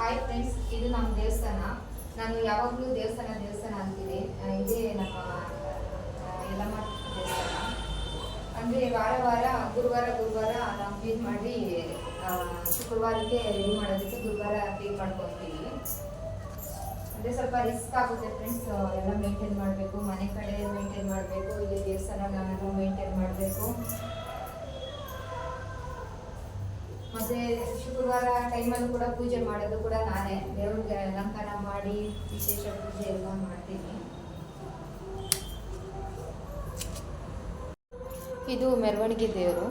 Hi friends, ಇದು ನಮ್ಮ ದೇವಸ್ಥಾನ. ನಾನು ಯಾವಾಗಲೂ ದೇವಸ್ಥಾನ ಅಂತೀನಿ. ಇದೇ ನಮ್ಮ ಯಲ್ಲಮ್ಮ ದೇವಸ್ಥಾನ. ಅಂದರೆ ವಾರ ಗುರುವಾರ ನಾವು ಕ್ಲೀನ್ ಮಾಡಿ ಶುಕ್ರವಾರಕ್ಕೆ ರೆಡಿ ಮಾಡೋದಕ್ಕೆ ಗುರುವಾರ ಕ್ಲೀನ್ ಮಾಡ್ಕೊತೀವಿ. ಅಂದರೆ ಸ್ವಲ್ಪ ರಿಸ್ಕ್ ಆಗುತ್ತೆ ಫ್ರೆಂಡ್ಸ್. ಎಲ್ಲ ಮೇಂಟೈನ್ ಮಾಡಬೇಕು, ಮನೆ ಕಡೆ ಮೇಂಟೈನ್ ಮಾಡಬೇಕು, ಇಲ್ಲಿ ದೇವಸ್ಥಾನ ನಾನು ಮೇಂಟೈನ್ ಮಾಡಬೇಕು. ಮತ್ತು ಶುಕ್ರವಾರ ಟೈಮಲ್ಲೂ ಕೂಡ ಪೂಜೆ ಮಾಡೋದು ಕೂಡ ನಾನೇ. ದೇವ್ರಿಗೆ ಅಲಂಕಾರ ಮಾಡಿ ವಿಶೇಷ ಪೂಜೆ ಎಲ್ಲ ಮಾಡ್ತೀನಿ. ಇದು ಮೆರವಣಿಗೆ ದೇವರು.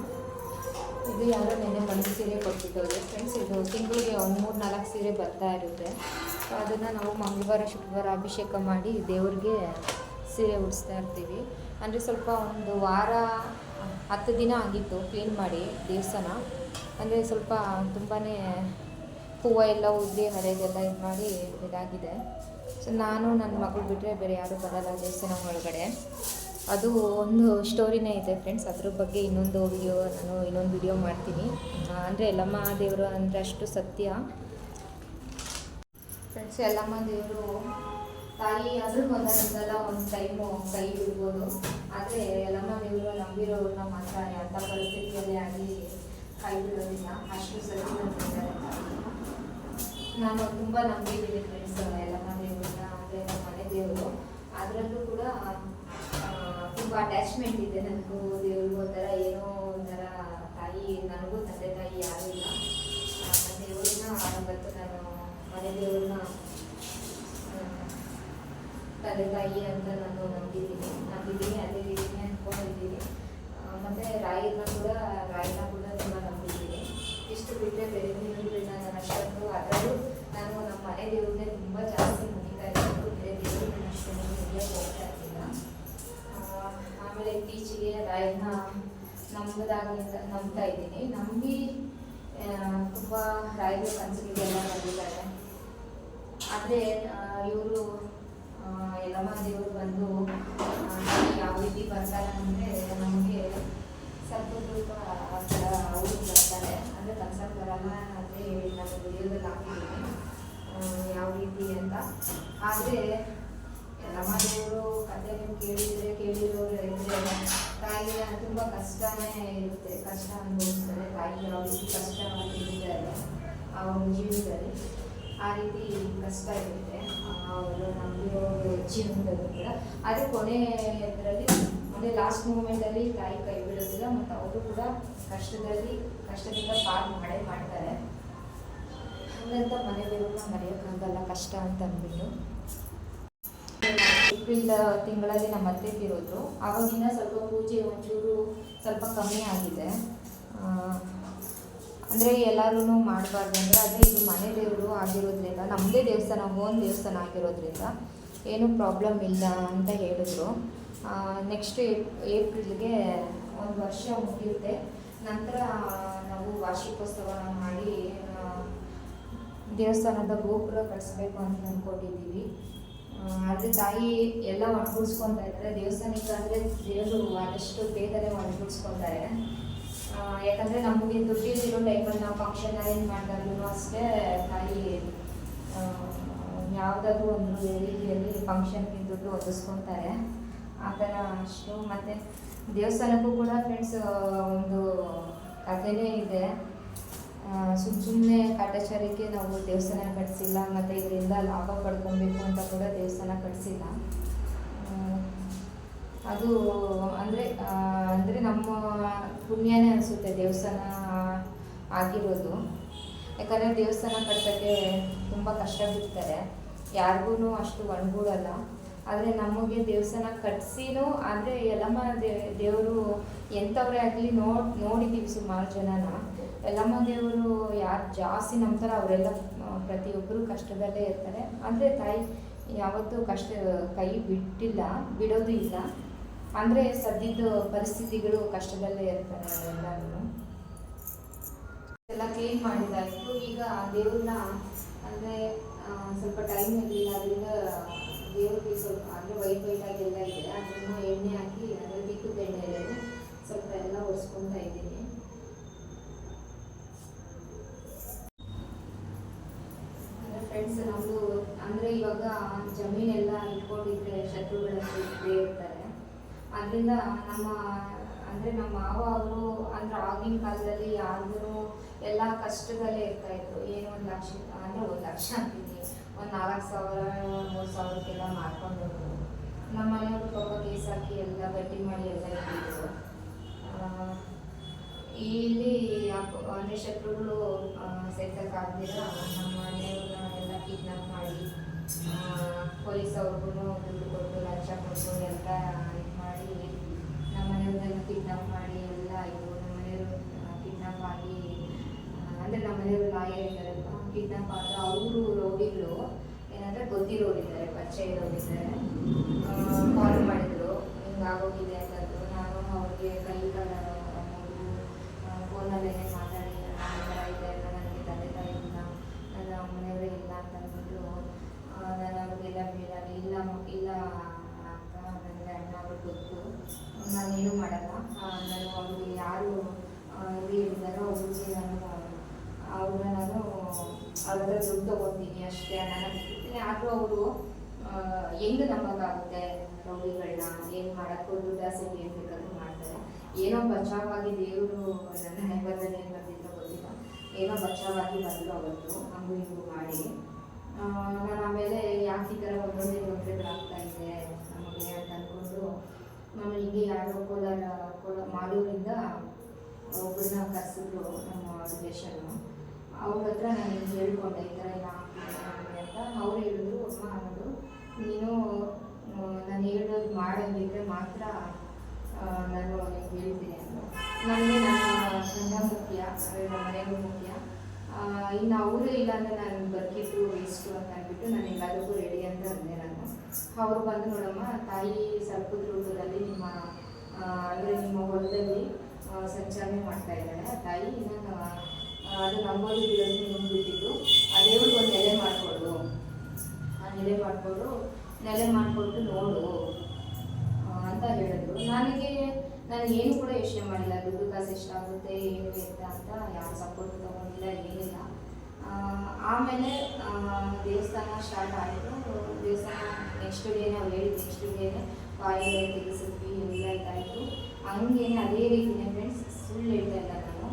ಇದು ಯಾರೋ ನೆನೆ ಬಂದು ಸೀರೆ ಕೊಟ್ಬಿಟ್ಟವ್ರೆ ಫ್ರೆಂಡ್ಸ್. ಇದು ತಿಂಗಳಿಗೆ ಒಂದು 3-4 ಸೀರೆ ಬರ್ತಾ ಇರುತ್ತೆ. ಅದನ್ನು ನಾವು ಮಂಗಳವಾರ ಶುಕ್ರವಾರ ಅಭಿಷೇಕ ಮಾಡಿ ದೇವ್ರಿಗೆ ಸೀರೆ ಉಡಿಸ್ತಾ ಇರ್ತೀವಿ. ಅಂದರೆ ಸ್ವಲ್ಪ ಒಂದು ವಾರ 10 ದಿನ ಆಗಿತ್ತು ಕ್ಲೀನ್ ಮಾಡಿ ದೇವಸ್ಥಾನ. ಅಂದರೆ ಸ್ವಲ್ಪ ತುಂಬಾ ಹೂವು ಎಲ್ಲ ಉದ್ದಿ ಹಳೆದೆಲ್ಲ ಇದು ಮಾಡಿ ಇದಾಗಿದೆ. ಸೊ ನಾನು ನನ್ನ ಮಗಳು ಬಿಟ್ಟರೆ ಬೇರೆ ಯಾರೂ ಬರಲ್ಲ ದೇವಸ್ಥಾನ ಒಳಗಡೆ. ಅದು ಒಂದು ಸ್ಟೋರಿನೇ ಇದೆ ಫ್ರೆಂಡ್ಸ್. ಅದ್ರ ಬಗ್ಗೆ ಇನ್ನೊಂದು ವಿಡಿಯೋ ಮಾಡ್ತೀನಿ. ಅಂದರೆ ಯಲ್ಲಮ್ಮ ದೇವರು ಅಂದರೆ ಅಷ್ಟು ಸತ್ಯ ಫ್ರೆಂಡ್ಸ್. ಯಲ್ಲಮ್ಮ ದೇವರು ತಾಯಿ ಆದರೂ ಒಂದಲ್ಲ ಒಂದು ಟೈಮು ಕೈ ಬಿಡ್ಬೋದು. ಆದರೆ ಯಲ್ಲಮ್ಮ ದೇವರು ನಂಬಿರೋರನ್ನ ಮಾತ್ರ ಅಂಥ ಪರಿಸ್ಥಿತಿಯಲ್ಲೇ ಆಗಲಿ ಕೈ ಬಿಡೋದಿಲ್ಲ. ಅಷ್ಟು ಸತಿ ನಂಬಿದ್ದಾರೆ. ನಾನು ತುಂಬ ನಂಬಿದ್ದೀನಿ ಫ್ರೆಂಡ್ಸ್ ಯಲ್ಲಮ್ಮ ದೇವ್ರನ್ನ. ಅಂದರೆ ನಮ್ಮ ಮನೆ ದೇವರು. ಅದರಲ್ಲೂ ಕೂಡ ತುಂಬ ಅಟ್ಯಾಚ್ಮೆಂಟ್ ಇದೆ ನನಗೂ ದೇವ್ರಿಗೂ. ಒಂಥರ ಏನೋ ಒಂಥರ ತಾಯಿ. ನನಗೂ ತಂದೆ ತಾಯಿ ಯಾರೂ ಇಲ್ಲ. ನನ್ನ ದೇವ್ರನ್ನ ಇವತ್ತು ನಾನು ಮನೆ ದೇವ್ರನ್ನ ತಂದೆ ತಾಯಿ ಅಂತ ನಾನು ನಂಬಿದ್ದೀನಿ. ಅದೇ ರೀತಿನೇ ಅಂದ್ಕೊಂಡಿದ್ದೀನಿ. ಮತ್ತು ರಾಯನ ಕೂಡ ತುಂಬ ನಂಬಿದ್ದೀನಿ. ಇಷ್ಟು ಬಿಟ್ಟರೆ ಬೇರೆ ದೇವರುಗಳನ್ನ ನಾನು ಅಷ್ಟೊಂದು, ಅದರಲ್ಲೂ ನಾನು ನಮ್ಮ ಮನೆ ದೇವ್ರನ್ನೇ ತುಂಬ ಜಾಸ್ತಿ ಮುಗಿತಾ ಇದ್ದೀನಿ. ಬೇರೆ ದೇವ್ರನ್ನ ಅಷ್ಟೊಂದು ಮುಗಿಯೋಕೆ ಹೋಗ್ತಾ ಇರ್ತಿಲ್ಲ. ಆಮೇಲೆ ಇತ್ತೀಚೆಗೆ ರಾಯನ ನಂಬ್ತಾ ಇದ್ದೀನಿ. ನಂಬಿ ತುಂಬ ರಾಯರ ಕನಸುಗಳಿಗೆಲ್ಲ ಬಂದಿದ್ದಾರೆ. ಆದರೆ ಇವರು ಯಲ್ಲಮ್ಮ ದೇವರು ಬಂದು ಯಾವ ರೀತಿ ಬರ್ತಾರೆ ಅಂದರೆ ನಮಗೆ ಸ್ವಲ್ಪ ಅವರು ಬರ್ತಾರೆ. ಅಂದರೆ ಕನ್ಸರ್ಟ್ ಬರಲ್ಲ ಅಂದರೆ ನಾನು ವಿಡಿಯೋದಲ್ಲಿ ಹಾಕಿದ್ದೀನಿ ಯಾವ ರೀತಿ ಅಂತ. ಆದರೆ ಯಲ್ಲಮ್ಮ ದೇವರು ಕಥೆ ನೀವು ಕೇಳಿರೋರು ಇದ್ದರೆ ತಾಯಿಯ ತುಂಬ ಕಷ್ಟನೇ ಇರುತ್ತೆ. ಕಷ್ಟ ಅನುಭವಿಸ್ತಾರೆ ತಾಯಿ. ಯಾವ ರೀತಿ ಕಷ್ಟ ಇದ್ದಾರೆ ಅವ್ರ ಜೀವನದಲ್ಲಿ, ಆ ರೀತಿ ಕಷ್ಟ ಇರುತ್ತೆ ಅವರು ನಂಬಿರೋ ಜೀವನದಲ್ಲೂ ಕೂಡ. ಆದರೆ ಕೊನೆಯದರಲ್ಲಿ ಅಂದರೆ ಲಾಸ್ಟ್ ಮೂಮೆಂಟಲ್ಲಿ ತಾಯಿ ಕೈ ಬಿಡೋದಿಲ್ಲ. ಮತ್ತು ಅವರು ಕೂಡ ಕಷ್ಟದಿಂದ ಪಾರು ಮಾಡ್ತಾರೆ. ಹಂಗಂತ ಮನೆ ದೇವ್ರನ್ನ ಮರೆಯೋಕ್ಕಾಗಲ್ಲ ಕಷ್ಟ ಅಂತ ಅಂದ್ಬಿಟ್ಟು. ಏಪ್ರಿಲ್ ತಿಂಗಳಲ್ಲಿ ನಮ್ಮ ಅತ್ತೆ ತೀರೋದ್ರು. ಆವಾಗಿನ ಸ್ವಲ್ಪ ಪೂಜೆ ಒಂಚೂರು ಸ್ವಲ್ಪ ಕಮ್ಮಿ ಆಗಿದೆ. ಅಂದರೆ ಎಲ್ಲರೂ ಮಾಡಬಾರ್ದು ಅಂದರೆ ಇದು ಮನೆ ದೇವರು ಆಗಿರೋದ್ರಿಂದ, ನಮ್ಮದೇ ದೇವಸ್ಥಾನ, ಓನ್ ದೇವಸ್ಥಾನ ಆಗಿರೋದ್ರಿಂದ ಏನೂ ಪ್ರಾಬ್ಲಮ್ ಇಲ್ಲ ಅಂತ ಹೇಳಿದ್ರು. ನೆಕ್ಸ್ಟ್ ಏಪ್ರಿಲ್ಗೆ 1 ವರ್ಷ ಮುಗಿಯುತ್ತೆ. ನಂತರ ನಾವು ವಾರ್ಷಿಕೋತ್ಸವ ಮಾಡಿ ದೇವಸ್ಥಾನದ ಗೋಪುರ ಕಟ್ಟಿಸ್ಬೇಕು ಅಂತ ಅಂದ್ಕೊಂಡಿದ್ದೀವಿ. ಆದರೆ ತಾಯಿ ಎಲ್ಲ ಒಣಗಿಸ್ಕೊತಾ ಇದ್ದಾರೆ. ದೇವಸ್ಥಾನಕ್ಕೆ ಅಂದರೆ ದೇವರು ಆದಷ್ಟು ಬೇಗನೆ ಒಣಗಿಸ್ಕೊತಾರೆ. ಯಾಕಂದರೆ ನಮಗೆ ದುಡ್ಡಿರೋ ಟೈಮಲ್ಲಿ ನಾವು ಫಂಕ್ಷನ್ ಅರೇಂಜ್ ಮಾಡಿದಾಗ್ಲೂ ಅಷ್ಟೇ ತಾಯಿ ಯಾವುದಾದ್ರೂ ಒಂದು ರೀತಿಯಲ್ಲಿ ಫಂಕ್ಷನ್ಗೆ ದುಡ್ಡು ಒದಗಿಸ್ಕೊತಾರೆ. ಆ ಥರ ಅಷ್ಟು. ಮತ್ತು ದೇವಸ್ಥಾನಕ್ಕೂ ಕೂಡ ಫ್ರೆಂಡ್ಸ್ ಒಂದು ಕಥೆನೇ ಇದೆ. ಸುಮ್ಮನೆ ಕಾಟಾಚಾರಕ್ಕೆ ನಾವು ದೇವಸ್ಥಾನ ಕಟ್ಟಿಸಿಲ್ಲ, ಮತ್ತು ಇದರಿಂದ ಲಾಭ ಪಡ್ಕೊಬೇಕು ಅಂತ ಕೂಡ ದೇವಸ್ಥಾನ ಕಟ್ಟಿಸಿಲ್ಲ. ಅದು ಅಂದರೆ ನಮ್ಮ ಪುಣ್ಯನೇ ಅನಿಸುತ್ತೆ ದೇವಸ್ಥಾನ ಆಗಿರೋದು. ಯಾಕಂದರೆ ದೇವಸ್ಥಾನ ಕಟ್ಟೋಕ್ಕೆ ತುಂಬ ಕಷ್ಟ ಬಿಡ್ತಾರೆ, ಯಾರಿಗೂ ಅಷ್ಟು ಒಣಗೂಡಲ್ಲ. ಆದರೆ ನಮಗೆ ದೇವಸ್ಥಾನ ಕಟ್ಸಿನೂ ಆದರೆ ಯಲ್ಲಮ್ಮ ದೇವರು ಎಂಥವರೇ ಆಗಲಿ ನೋಡಿದ್ದೀವಿ ಸುಮಾರು ಜನನ. ಯಲ್ಲಮ್ಮ ದೇವರು ಯಾರು ಜಾಸ್ತಿ ನಂಬ್ತಾರೆ ಅವರೆಲ್ಲ ಪ್ರತಿಯೊಬ್ಬರು ಕಷ್ಟದಲ್ಲೇ ಇರ್ತಾರೆ. ಅಂದರೆ ತಾಯಿ ಯಾವತ್ತೂ ಕೈ ಬಿಡೋದು ಇಲ್ಲ. ಅಂದರೆ ಸದ್ಯದ ಪರಿಸ್ಥಿತಿಗಳು ಕಷ್ಟದಲ್ಲೇ ಇರ್ತಾರೆ ಅವರೆಲ್ಲರೂ. ಎಲ್ಲ ಕ್ಲೀನ್ ಮಾಡಿದ್ದಾಯಿತು. ಈಗ ದೇವ್ರನ್ನ ಅಂದರೆ ಸ್ವಲ್ಪ ಟೈಮ್ ಇರಲಿಲ್ಲ, ಅದರಿಂದ ದೇವ್ರಿಗೆ ಸ್ವಲ್ಪ ಅಂದರೆ ವೈಟಾಗೆಲ್ಲ ಇದೆ. ಅದನ್ನು ಎಣ್ಣೆ ಹಾಕಿ ಅಂದರೆ ದೀಪದ ಎಣ್ಣೆಯಲ್ಲಿ ಸ್ವಲ್ಪ ಎಲ್ಲ ಒರೆಸ್ಕೊತಾ ಇದ್ದೀನಿ. ಫ್ರೆಂಡ್ಸ್ ನಮ್ಮದು ಅಂದರೆ ಇವಾಗ ಜಮೀನೆಲ್ಲ ಇಟ್ಕೊಂಡಿದ್ರೆ ಶತ್ರುಗಳಷ್ಟು ಇದ್ದೇ ಇರ್ತಾರೆ. ಅದರಿಂದ ನಮ್ಮ ಮಾವ ಅವರು ಅಂದರೆ ಆಗಿನ ಕಾಲದಲ್ಲಿ ಯಾರಿಗೂ ಎಲ್ಲ ಕಷ್ಟದಲ್ಲೇ ಇರ್ತಾಯಿದ್ರು. ಏನೋ 1 ಲಕ್ಷ ಅಂದರೆ 1 ಲಕ್ಷ ಅಂತೀನಿ, ಒಂದು 4,000 3,000ಕ್ಕೆಲ್ಲ ಮಾಡ್ಕೊಂಡು ನಮ್ಮ ಮನೆಯವರು ಪಾಪ ಕೇಸ್ ಹಾಕಿ ಎಲ್ಲ ಗಟ್ಟಿ ಮಾಡಿ ಎಲ್ಲ ಇಟ್ಟಿದ್ರು. ಇಲ್ಲಿ ಅಂದರೆ ಶತ್ರುಗಳು ಸೇರ್ಸೋಕ್ಕಾಗದಿಲ್ಲ ನಮ್ಮ ಮನೆಯವ್ರನ್ನ ಎಲ್ಲ ಕಿಡ್ನಾಪ್ ಮಾಡಿ ಪೊಲೀಸ್ ಅವ್ರಿಗೂ ದುಡ್ಡು ಕೊಟ್ಟು ಲಂಚ ಕೊಟ್ಟು ಎಲ್ಲ ಇದು ಮಾಡಿ ನಮ್ಮ ಮನೆಯವ್ರನ್ನೆಲ್ಲ ಕಿಡ್ನಾಪ್ ಮಾಡಿ ಎಲ್ಲ ಆಯಿತು. ನಮ್ಮ ಮನೆಯವರು ಕಿಡ್ನಾಪ್ ಆಗಿ ಅಂದರೆ ನಮ್ಮ ಮನೆಯವರು ಲಾಯರ್ ಇದ್ದಾರಲ್ವ, ಕಿಡ್ನಾಪ್ ಆದ ಅವರು ರೋಗಿಗಳು ಏನಂದರೆ ಗೊತ್ತಿರೋರಿದ್ದಾರೆ, ಪರಿಚಯ ಇರೋರಿದ್ದಾರೆ, ಕಾಲ್ ಮಾಡಿದ್ರು ಹಿಂಗಾಗೋಗಿದೆ ಅಂತಂದ್ರು. ನಾನು ಅವ್ರಿಗೆ ಕೈ ಕಾಲ ಫೋನಲ್ಲೇ ಮಾತಾಡಿ ಈ ಥರ ಇದೆ, ನನಗೆ ತಂದೆ ತಾಯಿ ಇಲ್ಲ, ನನ್ನ ಮನೆಯವರೇ ಇಲ್ಲ ಅಂತ ಅಂದ್ಬಿಟ್ಟು ನಾನು ಅವ್ರಿಗೆಲ್ಲ ಇಲ್ಲ ಅಂತ ನನಗೆ ಅಣ್ಣ ಅವ್ರಿಗೆ ಗೊತ್ತು, ನಾನೇನು ಮಾಡಲ್ಲ, ನಾನು ಅವ್ರಿಗೆ ಯಾರು ಹೇಳಿದಾರೋ ಅವ್ರಿಗೆ ಅವ್ರನ್ನ ಅವ್ರ ದುಡ್ಡು ತೊಗೊತೀನಿ ಅಷ್ಟೇ, ನಾನು ಬಿಟ್ಟಿರ್ತೀನಿ. ಆದರೂ ಅವರು ಹೆಂಗೆ ನಂಬೋಕ್ಕಾಗುತ್ತೆ ರೋಗಿಗಳನ್ನ, ಏನು ಮಾಡೋಕ್ಕೂ ದುಡ್ಡು ಆಸೆಗೆ ಏನು ಬೇಕಾದ್ರೂ ಮಾಡ್ತಾರೆ. ಏನೋ ಬಚಾವಾಗಿ ದೇವರು ನನ್ನ ಹಣೆಬರದಲ್ಲಿ ಏನು ಬರ್ತಿದ್ದೋ ಗೊತ್ತಿಲ್ಲ, ಏನೋ ಬಚಾವಾಗಿ ಬಂದರು ಅವತ್ತು ಹಂಗೂ ಹಿಂಗೂ ಮಾಡಿ. ನಾನು ಆಮೇಲೆ ಯಾಕೆ ಈ ಥರ ಒಂದೊಂದೇ ತೊಂದರೆಗಳಾಗ್ತಾ ಇದೆ ನಮಗೆ ಅಂತ ಅಂದ್ಕೊಂಡು ನಾನು ಹೀಗೆ ಯಾರೋ ಮಾಲೂರಿಂದ ಒಬ್ಬರನ್ನ ಕರೆಸಿದ್ರು ನಮ್ಮ ರಿಲೇಷನ್ನು. ಅವ್ರ ಹತ್ರ ನಾನು ಹಿಂಗೆ ಹೇಳ್ಕೊಂಡೆ ಈ ಥರ ಎಲ್ಲ ಆಗ್ತಿದೆ ಅಂತ. ಅವ್ರು ಹೇಳಿದ್ರು, ಅಮ್ಮ ಅನ್ನೋದು ನೀನು ನಾನು ಹೇಳೋದು ಮಾಡೋದಿದ್ರೆ ಮಾತ್ರ ನಾನು ನಿಮ್ಗೆ ಹೇಳ್ತೀನಿ ಅಂದರು. ನನಗೆ ನನ್ನ ಗಂಡ ಮುಖ್ಯ, ನಮ್ಮ ಮನೆಯವರು ಮುಖ್ಯ, ಇನ್ನು ಅವರೇ ಇಲ್ಲ ಅಂದರೆ ನಾನು ಬರ್ಕಿದ್ದು ವೇಸ್ಟು ಅಂತ ಅಂದ್ಬಿಟ್ಟು ನಾನು ಎಲ್ಲದಕ್ಕೂ ರೆಡಿ ಅಂತ ಅಂದೆ ನಾನು. ಅವರು ಬಂದು ನೋಡಮ್ಮ ತಾಯಿ ಸರ್ಪದ ರೂಪದಲ್ಲಿ ಅಂದರೆ ನಿಮ್ಮ ಹೊಲದಲ್ಲಿ ಸಂಚಾಲನೆ ಮಾಡ್ತಾ ಇದ್ದಾಳೆ ತಾಯಿ, ನಾನು ಅದು ನಂಬೋದು ಬಿಡೋದು ನಿಮ್ಗೆ ಬಿಟ್ಟಿದ್ದು, ಆ ದೇವ್ರಿಗೆ ಒಂದು ನೆಲೆ ಮಾಡಿಕೊಡು, ಆ ನೆಲೆ ಮಾಡಿಕೊಟ್ಟು ನೋಡು ಅಂತ ಹೇಳಿದ್ರು. ನನಗೇನು ಕೂಡ ಯೋಚನೆ ಮಾಡಿಲ್ಲ, ದುಡ್ಡು ಕಾಸು ಎಷ್ಟಾಗುತ್ತೆ ಏನು ಎತ್ತ ಅಂತ ಯಾರು ಸಪೋರ್ಟ್ ತೊಗೊಂಡಿಲ್ಲ, ಏನಿಲ್ಲ. ಆಮೇಲೆ ದೇವಸ್ಥಾನ ಸ್ಟಾರ್ಟ್ ಆಯಿತು. ದೇವಸ್ಥಾನ ನೆಕ್ಸ್ಟ್ ಡೇನೇ ಅವ್ರು ಹೇಳಿದ್ದು ನೆಕ್ಸ್ಟ್ ಡೇನೇ ಬಾಯಿಗೆ ತೆಗೆಸಿದ್ವಿ, ಎಲ್ಲ ಇದಾಯಿತು. ಹಂಗೇನೆ ಅದೇ ರೀತಿನೇ ಫ್ರೆಂಡ್ಸ್, ಸುಳ್ಳು ಹೇಳ್ತಾ ಇಲ್ಲ ನಾನು.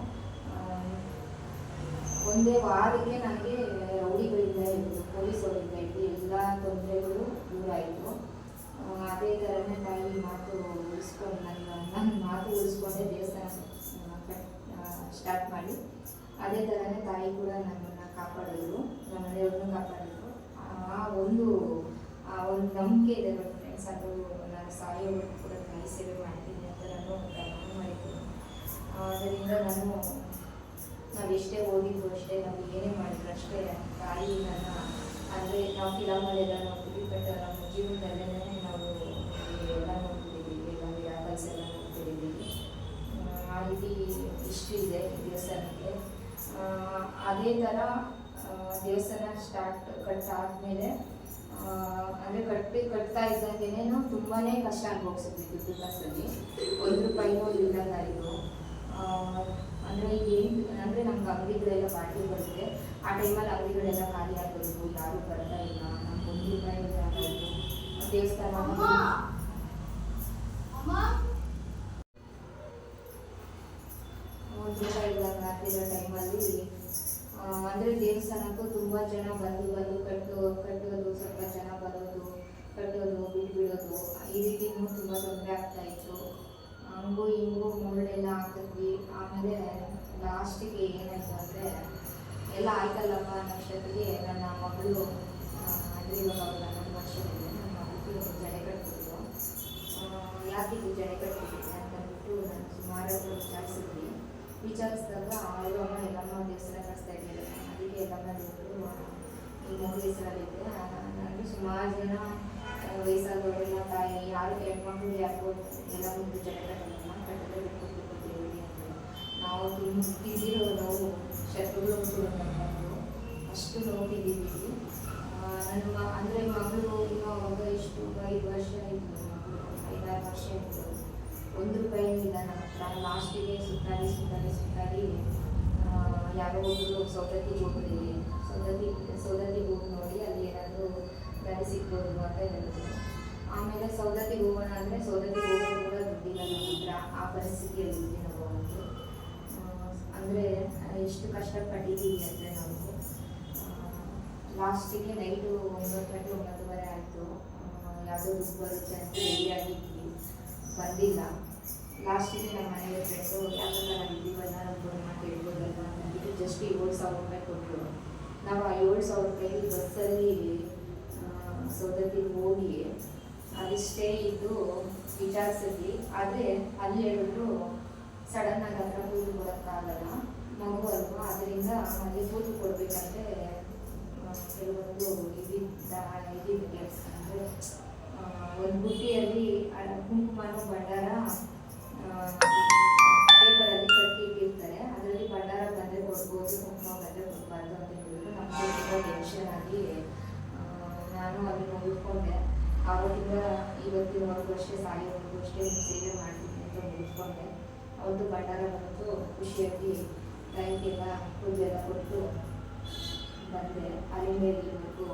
ಒಂದೇ ವಾರಕ್ಕೆ ನನಗೆ ರೌಡಿಗಳಿಂದ ಇದ್ದು ಪೊಲೀಸವರಿಂದ ಇದ್ದು ಎಲ್ಲ ತೊಂದರೆಗಳು ದೂರ ಆಯಿತು. ಅದೇ ಥರನೇ ತಾಯಿ ಮಾತು ಉಳಿಸ್ಕೊಂಡು ನನ್ನ ಮಾತು ಉಳಿಸ್ಕೊಂಡೆ ದೇವಸ್ಥಾನ ಸ್ಟಾರ್ಟ್ ಮಾಡಿ, ಅದೇ ಥರನೇ ತಾಯಿ ಕೂಡ ನನ್ನನ್ನು ಕಾಪಾಡಿದ್ರು, ನಮ್ಮ ಮನೆಯವ್ರನ್ನೂ ಕಾಪಾಡಿದ್ರು. ಒಂದು ನಂಬಿಕೆ ಇದೆ ಬಟ್ ಫ್ರೆಂಡ್ಸ್, ಅದು ನಾನು ಸಾಯೋವರೆಗೂ ಕೂಡ ತಾಯಿ ಸೇವೆ ಮಾಡ್ತೀನಿ ಅಂತ ನಾನು ಪ್ರಮಾಣ ಮಾಡಿದ್ದೀನಿ. ಅದರಿಂದ ನಾವು ಎಷ್ಟೇ ಓದಿದ್ರು ಅಷ್ಟೇ, ನಾವು ಏನೇ ಮಾಡಿದ್ರು ಅಷ್ಟೇ ತಾಯಿ ನನ್ನ ಅಂದರೆ ನಾವು ಫಿಲಮಲ್ಲೆಲ್ಲ ನೋಡ್ತೀವಿ, ಬಟ್ ನಮ್ಮ ಜೀವನದಲ್ಲೇ ನಾವು ಎಲ್ಲ ನೋಡ್ತಿದ್ದೀವಿ, ನಾವು ಯಾಕಲ್ಸ್ ಎಲ್ಲ ನೋಡ್ತಿದ್ದೀವಿ. ಆ ರೀತಿ ಇಷ್ಟು ಇದೆ ದೇವಸ್ಥಾನಕ್ಕೆ. ಅದೇ ಥರ ದೇವಸ್ಥಾನ ಕಟ್ಟಾದ್ಮೇಲೆ ಅಂದರೆ ಕಟ್ತಾ ಇದ್ದಾಗೇನೆ ತುಂಬಾ ಕಷ್ಟ ಅನುಭವಿಸಿದ್ವಿ. ದುಡ್ಡು ಕಾಸಲ್ಲಿ 1 ರೂಪಾಯಿನೂ ಇಲ್ಲದಾಯಿತು. ಅಂದರೆ ಅಂದರೆ ನಮ್ಗೆ ಅಂಗಡಿಗಳೆಲ್ಲ ಬಾಡಿಗೆ ಬರುತ್ತೆ, ಆ ಟೈಮಲ್ಲಿ ಅಂಗಡಿಗಳೆಲ್ಲ ಖಾಲಿ ಆಗಬೇಕು, ಯಾರೂ ಬರ್ತಾ ಇಲ್ಲ, ನಮ್ಗೆ 1 ರೂಪಾಯಿ ಆಗಾಯಿತು. ದೇವಸ್ಥಾನ 1 ರೂಪಾಯಿ ಇಲ್ಲ ಆಗ್ತಿರೋ ಟೈಮಲ್ಲಿ ಅಂದರೆ ದೇವಸ್ಥಾನಕ್ಕೂ ತುಂಬ ಜನ ಬಂದು ಕಟ್ಟೋದು, ಸ್ವಲ್ಪ ಜನ ಬರೋದು, ಕಟ್ಟೋದು, ಬಿಡೋದು, ಈ ರೀತಿ ತುಂಬ ತೊಂದರೆ ಆಗ್ತಾಯಿತ್ತು. ಹಂಗೂ ಹಿಂಗೂ ಮುಳ್ಳೆಲ್ಲ ಹಾಕಿದ್ವಿ. ಆಮೇಲೆ ಲಾಸ್ಟಿಗೆ ಏನಾಯಿತು ಅಂದರೆ ಎಲ್ಲ ಆಯ್ತಲ್ಲಪ್ಪ ಅನ್ನೋಷ್ಟೊತ್ತಿಗೆ ನನ್ನ ಮಗಳು ಅಂದರೆ ಇವಾಗ 11 ವರ್ಷದಿದೆ, ನನ್ನ ಮಗಳಿಗೆ ಜಡೆ ಕಟ್ಬಿಟ್ಟು ಯಾಕಿದು ಜಡೆ ಕಟ್ಬಿಟ್ಟಿದೆ ಅಂತಂದ್ಬಿಟ್ಟು ನಾನು ಸುಮಾರು ವಿಚಾರಿಸಿದಾಗ ಅವರು ಅಮ್ಮ ಎಲ್ಲಮ್ಮ ದೇವಸ್ಥಾನ ಕಳಿಸ್ತಾ ಇದ್ದಾರೆ, ಅದಕ್ಕೆ ಎಲ್ಲಮ್ಮ ದೇವರು ಈ ಮಗು ಹೆಸರಲ್ಲಿದೆ. ನನಗೆ ಸುಮಾರು ಜನ ವಯಸ್ಸಾದವರೆಲ್ಲ ತಾಯಿ ಯಾರು ಹೆಣ್ಮಕ್ಳು ಯಾಕೋ ಎಲ್ಲ ಮುಂದೆ ಜಡೆ ಕಟ್ಟಲ್ಲ, ಕಟ್ಟದೆ ಬಿಟ್ಕೊಡ್ತೀವಿ ಅಂತ ನಾವು ತಿಂದಿರೋ ನೋವು ಶತ್ರುಗಳು ಅಂತಂದು ಅಷ್ಟು ನೋವು ತಿಂದಿದ್ದೀವಿ. ನನ್ನ ಅಂದರೆ ಮಗಳು ಇನ್ನೂ ಅವಾಗ ಎಷ್ಟು 5 ವರ್ಷ ಇತ್ತು, ಮಗಳು 5-6 ವರ್ಷ ಇತ್ತು. 1 ರೂಪಾಯಿ ಇಲ್ಲ ನಮ್ಮ ಹತ್ರ. ಲಾಸ್ಟಿಗೆ ಸುತ್ತಾಡಿ ಯಾರೋ ಒಬ್ಬರು ಸೌದತ್ತಿಗೆ ಹೋಗಿ ನೋಡಿ ಆಮೇಲೆ ಸೌದತ್ತಿಗೆ ಹೋಗೋಣ ಅಂದರೆ ಸೌದತ್ತಿಗೆ ಹೋಗೋದು ಕೂಡ ದುಡ್ಡಿಲ್ಲ ನಮ್ಮ ಹತ್ರ, ಆ ಪರಿಸ್ಥಿತಿಯಲ್ಲಿ ಇದ್ದೀವಿ ನಾವು ಅವತ್ತು. ಅಂದರೆ ಎಷ್ಟು ಕಷ್ಟಪಟ್ಟಿದ್ದೀವಿ ಅಂದರೆ ನಾವು ಲಾಸ್ಟಿಗೆ ನೈಟು 9 ಗಂಟೆ 9:30 ಆಯಿತು. ಯಾವುದೋ ದುಡ್ಡು ಬರುತ್ತೆ ಅಂತ ರೆಡಿಯಾಗಿದ್ವಿ, ಬಂದಿಲ್ಲ. ಲಾಸ್ಟಿಗೆ ನಮ್ಮ ಮನೆಯ ಫ್ರೆಂಡು ಯಾಕಂದ್ರೆ ನಾವು ಇದ್ದೀವಲ್ಲ ನಾವು ಕೊಡೋಣ ಕೇಳ್ಬೋದಲ್ಲ ಅಂದ್ಬಿಟ್ಟು ಜಸ್ಟ್ 7,000 ರೂಪಾಯಿ ಕೊಟ್ಟರು. ನಾವು ಆ 7,000 ರೂಪಾಯಿ ಬಸ್ಸಲ್ಲಿ ಸೌದತ್ತಿಗೆ ಹೋಗಿ ಅದಿಷ್ಟೇ ಇದ್ದು ವಿಚಾರಿಸಿದ್ವಿ. ಆದರೆ ಅಲ್ಲಿ ಹೇಳಿದ್ರು ಸಡನ್ನಾಗಿ ಹತ್ರ ಕೂತು ಕೊಡೋಕ್ಕಾಗಲ್ಲ, ಮಗು ಅಲ್ವಾ, ಅದರಿಂದ ಅಲ್ಲಿ ಕೂತು ಕೊಡಬೇಕಂದ್ರೆ ಕೆಲವೊಂದು ಇದಿದೆ ಅಂದರೆ ಒಂದು ಬುಟ್ಟಿಯಲ್ಲಿ ಕುಂಕುಮನೂ ಭಂಡಾರ ಪೇಪರಲ್ಲಿ ಕಟ್ಟಿ ಇಟ್ಟಿರ್ತಾರೆ, ಅದರಲ್ಲಿ ಭಂಡಾರ ಬಂದರೆ ಕೊಡ್ಬೋದು, ಕುಂಕುಮ ಬಂದರೆ ಕೊಡಬಾರ್ದು ಅಂತ ಹೇಳಿದ್ರು. ನಮಗೆ ತುಂಬ ಟೆನ್ಷನ್ ಆಗಿ ನಾನು ಅದನ್ನು ಮುಗಿಸ್ಕೊಂಡೆ. ಆವಾಗಿಂದ ಇವತ್ತಿನವರೆಗೂ ಅಷ್ಟೇ, ಸಾಯೋವರೆಗೂ ಅಷ್ಟೇ ಸೇವೆ ಮಾಡ್ತೀನಿ ಅಂತ ಮುಗಿಸ್ಕೊಂಡೆ. ಅವ್ರದ್ದು ಭಂಡಾರ ಬಂತು, ಖುಷಿಯಾಗಿ ಟೈಮ್ಗೆಲ್ಲ ಪೂಜೆಲ್ಲ ಕೊಟ್ಟು ಬಂದೆ. ಅಲ್ಲಿಂದ ಇಲ್ಲಿವರೆಗೂ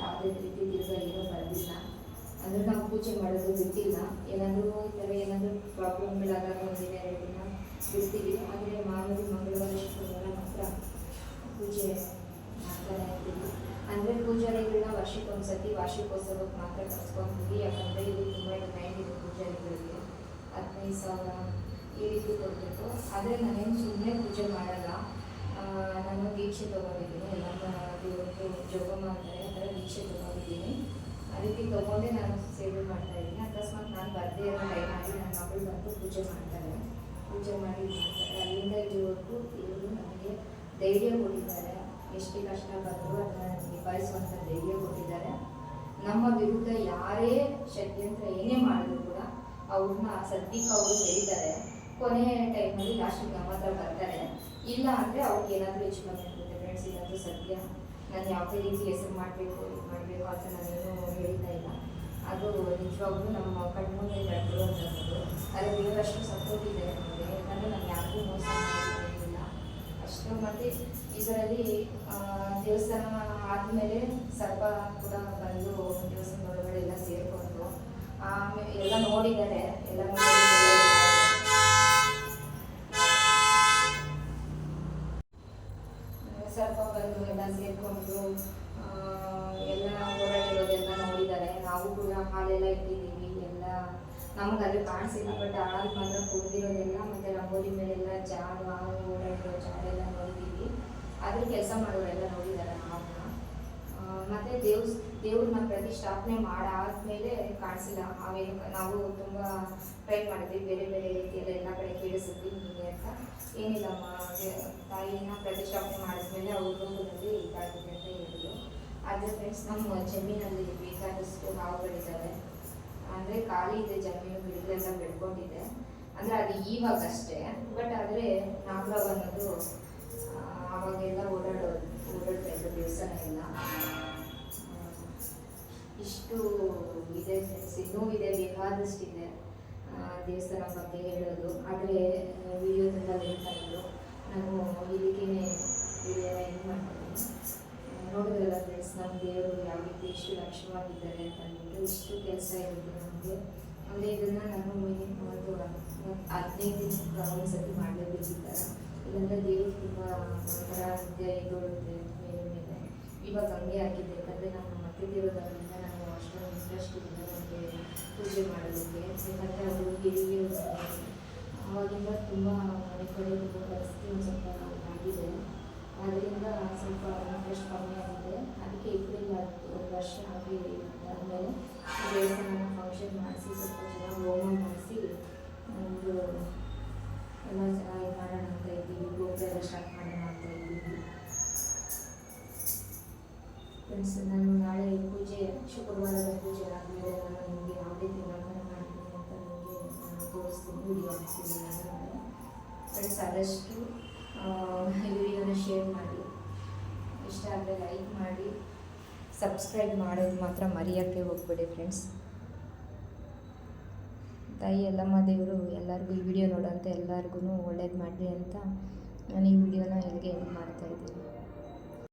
ಯಾವುದೇ ರೀತಿ ದಿವಸ ಏನೂ ಬಂದಿಲ್ಲ. ಅಂದರೆ ನಾವು ಪೂಜೆ ಮಾಡೋದು ಬಿಟ್ಟಿಲ್ಲ. ಏನಾದರೂ ಈ ಥರ ಏನಾದರೂ ಪ್ರಾಬ್ಲಮ್ಗಳಾದಾಗ ಒಂದಿನ 2 ದಿನ ಬಿಡ್ತೀವಿ. ಆದರೆ ಮಾಮೂಲಿ ಮಂಗಳವಾರ ಶುಕ್ರವಾರ ಮಾತ್ರ ಪೂಜೆ ಮಾಡ್ತಾನೆ ಇರ್ತೀವಿ. ಅಂದರೆ ಪೂಜಾರಿಗಳನ್ನ ವರ್ಷಕ್ಕೊಂದ್ಸತಿ ವಾರ್ಷಿಕೋತ್ಸವಕ್ಕೆ ಮಾತ್ರ ಕರ್ಸ್ಕೊಂತೀವಿ. ಯಾಕಂದರೆ ಇಲ್ಲಿ ತುಂಬ ಡಿಮ್ಯಾಂಡ್ ಇದೆ ಪೂಜಾರಿಗಳಿಗೆ, 15,000 ಈ ರೀತಿ ಕೊಡಬೇಕು. ಆದರೆ ನಾನೇನು ಸುಮ್ಮನೆ ಪೂಜೆ ಮಾಡಲ್ಲ, ನಾನು ದೀಕ್ಷೆ ತೊಗೊಂಡಿದ್ದೀನಿ. ಎಲ್ಲ ದೇವರಿಗೆ ಜೋಗಮ್ಮ ಅಂತಾರೆ, ಆ ಥರ ದೀಕ್ಷೆ ತೊಗೊಂಡಿದ್ದೀನಿ. ಆ ರೀತಿ ತೊಗೊಂಡೇ ನಾನು ಸೇವೆ ಮಾಡ್ತಾಯಿದ್ದೀನಿ. ಅಕಸ್ಮಾತ್ ನಾನು ಬರದೇ ಇರೋ ಟೈಮಲ್ಲಿ ನನ್ನ ಮಗಳು ಬಂದು ಪೂಜೆ ಮಾಡ್ತಾರೆ, ಪೂಜೆ ಮಾಡಿ ಮಾಡ್ತಾರೆ. ಅಲ್ಲಿಂದ ಇಲ್ಲಿವರೆಗೂ ಇವರು ನಮಗೆ ಧೈರ್ಯ ಕೊಟ್ಟಿದ್ದಾರೆ. ಎಷ್ಟು ಕಷ್ಟ ಬಂದರೂ ಅದನ್ನು ನಿಭಾಯಿಸುವಂಥ ಧೈರ್ಯ ಕೊಟ್ಟಿದ್ದಾರೆ. ನಮ್ಮ ವಿರುದ್ಧ ಯಾರೇ ಷಡ್ಯಂತ್ರ ಏನೇ ಮಾಡಿದ್ರು ಕೂಡ ಅವ್ರನ್ನ ಸದ್ಯಕ್ಕೆ ಅವರು ಬೆಳೀತಾರೆ. ಕೊನೆಯ ಟೈಮಲ್ಲಿ ಲಾಸ್ಟಿಗೆ ನಮ್ಮ ಹತ್ರ ಬರ್ತಾರೆ. ಇಲ್ಲ ಅಂದರೆ ಅವ್ರಿಗೆ ಏನಾದರೂ ಹೆಚ್ಚು ಕಮ್ಮಿ ಆಗುತ್ತೆ. ಫ್ರೆಂಡ್ಸ್, ಇದಂತೂ ಸತ್ಯ. ನಾನು ಯಾವುದೇ ರೀತಿ ಹೆಸರು ಮಾಡಬೇಕು ಇದು ಮಾಡಬೇಕು ಅಂತ ನಾನೇನು ಹೇಳ್ತಾ ಇಲ್ಲ. ಅದು ನಿಜವಾಗ್ಲೂ ನಮ್ಮ ಕಣ್ಮುಂದೆ ನಡೆದಿರುವಂಥದ್ದು. ಆದರೆ ದೇವರಷ್ಟು ಸಪೋರ್ಟ್ ಇದೆ ನಮಗೆ. ಯಾಕಂದರೆ ನಾನು ಯಾರಿಗೂ ಮೋಸ ಮಾಡಿಲ್ಲ ಅಷ್ಟು. ಮತ್ತು ಇದರಲ್ಲಿ ದೇವಸ್ಥಾನ ಆದಮೇಲೆ ಸ್ವಲ್ಪ ಕೂಡ ಬಂದು ದೇವಸ್ಥಾನ ಒಳಗಡೆ ಎಲ್ಲ ಸೇರಿಕೊಂಡು ಆಮೇಲೆ ಎಲ್ಲ ನೋಡಿದ್ದಾರೆ. ಎಲ್ಲ ಸ್ವಲ್ಪ ಬಂದು ಎಲ್ಲ ಸೇರಿಕೊಂಡು ಎಲ್ಲ ಓಡಾಡಿರೋದೆಲ್ಲ ನೋಡಿದ್ದಾರೆ. ನಾವು ಕೂಡ ಹಾಲೆಲ್ಲ ಇಟ್ಟಿದ್ದೀವಿ. ಎಲ್ಲ ನಮ್ಗೆ ಅಲ್ಲಿ ಕಾಣಿಸಿಲ್ಲ, ಬಟ್ ಹಾಲು ಮಾತ್ರ ಕುಡಿದಿರೋದೆಲ್ಲ ಮತ್ತು ರಂಗೋಲಿ ಮೇಲೆಲ್ಲ ಜಾಡು ಹಾಲು ಓಡಾಡಿರೋ ಜಾಡೆಲ್ಲ ನೋಡಿದ್ದೀವಿ. ಅದ್ರ ಕೆಲಸ ಮಾಡೋರೆಲ್ಲ ನೋಡಿದ್ದಾರೆ ನಾವನ್ನ. ಮತ್ತು ದೇವ್ರನ್ನ ಪ್ರತಿಷ್ಠಾಪನೆ ಮಾಡಾದ್ಮೇಲೆ ಕಾಣಿಸಿಲ್ಲ. ನಾವು ತುಂಬ ಟ್ರೈ ಮಾಡಿದ್ವಿ, ಬೇರೆ ಬೇರೆ ರೀತಿಯಲ್ಲಿ ಎಲ್ಲ ಕಡೆ ಕೇಳಿಸಿದ್ವಿ ಹೀಗೆ ಅಂತ. ಏನಿಲ್ಲಮ್ಮ, ತಾಯಿನ ಪ್ರತಿಷ್ಠಾಪನೆ ಮಾಡಿದ್ಮೇಲೆ ಅವ್ರ ರೂಪದಲ್ಲಿ ಇದಾಗಿದೆ ಅಂತ ಹೇಳಿದ್ರು. ಆದರೆ ಫ್ರೆಂಡ್ಸ್, ನಮ್ಮ ಜಮೀನಲ್ಲಿ ಬೇಕಾದಷ್ಟು ಹಾವುಗಳಿದ್ದಾವೆ. ಅಂದರೆ ಖಾಲಿ ಇದೆ ಜಮೀನು, ಗಿಡಗಳೆಲ್ಲ ಬೆಳ್ಕೊಂಡಿದೆ. ಅಂದರೆ ಅದು ಇವಾಗಷ್ಟೇ. ಬಟ್ ಆದರೆ ನಾಗರಾವ್ ಅನ್ನೋದು ಆವಾಗೆಲ್ಲ ಓಡಾಡ್ತಾ ಇದ್ದು ದೇವಸ್ಥಾನ ಎಲ್ಲ ಇಷ್ಟು ಇದೆ ಫ್ರೆಂಡ್ಸ್. ಇನ್ನೂ ಇದೆ, ಬೇಕಾದಷ್ಟಿದೆ ದೇವಸ್ಥಾನ ಬಗ್ಗೆ ಹೇಳೋದು. ಆದರೆ ವಿಡಿಯೋ ತುಂಬ ಲೇಟ್ ಆಯಿತು. ನಾನು ಇದಕ್ಕೇ ವಿಡಿಯೋನ ಇದು ಮಾಡ್ತೀನಿ. ನೋಡಿದ್ರಲ್ಲ ಫ್ರೆಂಡ್ಸ್, ನಮ್ಮ ದೇವರು ಯಾವ ರೀತಿ ಎಷ್ಟು ಲಕ್ಷ್ಯವಾಗಿದ್ದಾರೆ ಅಂತ ಅಂದ್ಬಿಟ್ಟು. ಇಷ್ಟು ಕೆಲಸ ಇರುತ್ತೆ ನಮಗೆ. ಅಂದರೆ ಇದನ್ನು ನಾನು ಒಂದು 15 ದಿನಕ್ಕೆ ಒಂದ್ಸತಿ ಮಾಡಲೇಬೇಕಿದ್ದಾರೆ. ಇಲ್ಲಾಂದರೆ ದೇವರು ತುಂಬ ಒಂಥರ ನಿದ್ದೆ ಎದ್ದೋಡುತ್ತೆ ಮೇಲೆ. ಇವಾಗ ಹಂಗೆ ಆಗಿದೆ. ಯಾಕಂದರೆ ನಾನು ಮತ್ತಿರೋದ್ರಿಂದ ನಾನು ಅಷ್ಟೊಂದು ಇಂಟ್ರೆಸ್ಟ್ ಇಲ್ಲ ನನಗೆ ಪೂಜೆ ಮಾಡೋದಕ್ಕೆ. ಯಾಕಂದರೆ ಅವರು ಹಿರಿಯರು ಆವಾಗಿಂದ ತುಂಬ ಮನೆ ಕಡೆ ತುಂಬ ಪರಿಸ್ಥಿತಿ ಒಂದು ಸ್ವಲ್ಪ ಆಗಿದೆ. ಅದರಿಂದ ಸ್ವಲ್ಪ ಇಂಟ್ರೆಸ್ಟ್ ಕಮ್ಮಿ ಆಗಿದೆ. ಅದಕ್ಕೆ ಏಪ್ರಿಲ್ 1 ವರ್ಷ ಆಗಿ ಆದಮೇಲೆ ದೇವಸ್ಥಾನ ಫಂಕ್ಷನ್ ಮಾಡಿಸಿ ಸ್ವಲ್ಪ ಚೆನ್ನಾಗಿ ಹೋಮ ಮಾಡಿಸಿ ಒಂದು ಎಲ್ಲ ಚೆನ್ನಾಗಿ ಮಾಡೋಣ ಅಂತ ಇದ್ದೀವಿ. ಗೋಪುರ ಎಲ್ಲ ಸ್ಟಾರ್ಟ್ ಮಾಡೋಣ ಅಂತ ಇದ್ದೀವಿ ಫ್ರೆಂಡ್ಸ್. ನಾನು ನಾಳೆ ಪೂಜೆ, ಶುಕ್ರವಾರದ ಪೂಜೆ ಆದಮೇಲೆ ನಾನು ನಿಮಗೆ ಯಾವುದೇ ತಿಂಗಳನ್ನ ಮಾಡ್ತೀನಿ ಅಂತ ನಿಮಗೆ ನಾನು ತೋರಿಸ್ತೀನಿ, ವಿಡಿಯೋ ಹಾಕ್ತೀನಿ ನಾಳೆ. ಫ್ರೆಂಡ್ಸ್, ಆದಷ್ಟು ವಿಡಿಯೋನ ಶೇರ್ ಮಾಡಿ, ಇಷ್ಟ ಆದರೆ ಲೈಕ್ ಮಾಡಿ, ಸಬ್ಸ್ಕ್ರೈಬ್ ಮಾಡೋದು ಮಾತ್ರ ಮರೆಯೋಕ್ಕೆ ಹೋಗ್ಬೇಡಿ ಫ್ರೆಂಡ್ಸ್. ತಾಯಿ ಎಲ್ಲಮ್ಮ ದೇವರು ಎಲ್ಲರಿಗೂ ಈ ವಿಡಿಯೋ ನೋಡೋಂಥ ಎಲ್ಲರಿಗೂ ಒಳ್ಳೇದು ಮಾಡಲಿ ಅಂತ ನಾನು ಈ ವಿಡಿಯೋನ ಇಲ್ಲಿಗೆ ಎಂಡ್ ಮಾಡ್ತಾಯಿದ್ದೀನಿ.